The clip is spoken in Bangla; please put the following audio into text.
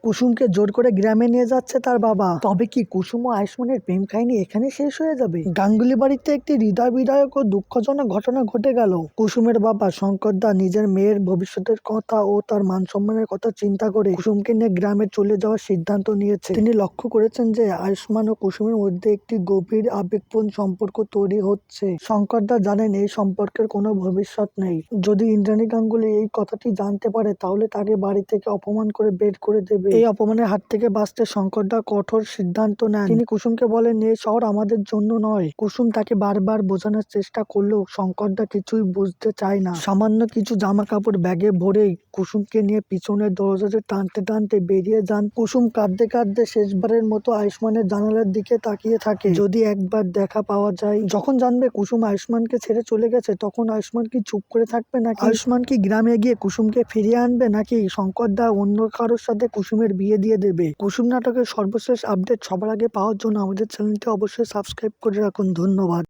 কুসুমকে জোর করে গ্রামে নিয়ে যাচ্ছে তার বাবা। তবে কি কুসুম ও আয়ুষ্মানের প্রেম কাহিনী এখানে শেষ হয়ে যাবে? গাঙ্গুলি বাড়িতে একটি হৃদয় বিদারক ও দুঃখজনক ঘটনা ঘটে গেল। কুসুমের বাবা শঙ্কর দা নিজের মেয়ের ভবিষ্যতের কথা ও তার মান সম্মানের কথা চিন্তা করে কুসুমকে নিয়ে গ্রামে চলে যাওয়ার সিদ্ধান্ত নিয়েছে। তিনি লক্ষ্য করেছেন যে আয়ুষ্মান ও কুসুমের মধ্যে একটি গভীর আবেগপূর্ণ সম্পর্ক তৈরি হচ্ছে। শঙ্কর দা জানেন এই সম্পর্কের কোনো ভবিষ্যৎ নেই। যদি ইন্দ্রাণী গাঙ্গুলি এই কথাটি জানতে পারে তাহলে তাকে বাড়ি থেকে অপমান করে বের করে দেবে। এই অপমানের হাত থেকে বাঁচতে শঙ্কর দা কঠোর সিদ্ধান্ত নেন। তিনি কুসুমকে বলেন, এই শহর আমাদের জন্য নয়। কুসুম তাকে বারবার বোঝানোর চেষ্টা করলেও শঙ্কর দা কিছুই বুঝতে চায় না। সামান্য কিছু জামা কাপড় ব্যাগে ভরেই কুসুমকে নিয়ে পিছনের দরজাতে টানতে টানতে বেরিয়ে যান। কুসুম কাঁদতে কাঁদতে শেষবারের মতো আয়ুষ্মানের জানালার দিকে তাকিয়ে থাকে, যদি একবার দেখা পাওয়া যায়। যখন জানবে কুসুম আয়ুষ্মানকে ছেড়ে চলে গেছে তখন আয়ুষ্মান কি চুপ করে থাকবে, নাকি আয়ুষ্মান কি গ্রামে গিয়ে কুসুমকে ফিরিয়ে আনবে, নাকি শঙ্কর দা অন্য কারোর সাথে কুসুমের বিয়ে দিয়ে দেবে? কুসুম নাটকের সর্বশেষ আপডেট সবার আগে পাওয়ার জন্য আমাদের চ্যানেলটি অবশ্যই সাবস্ক্রাইব করে রাখুন। ধন্যবাদ।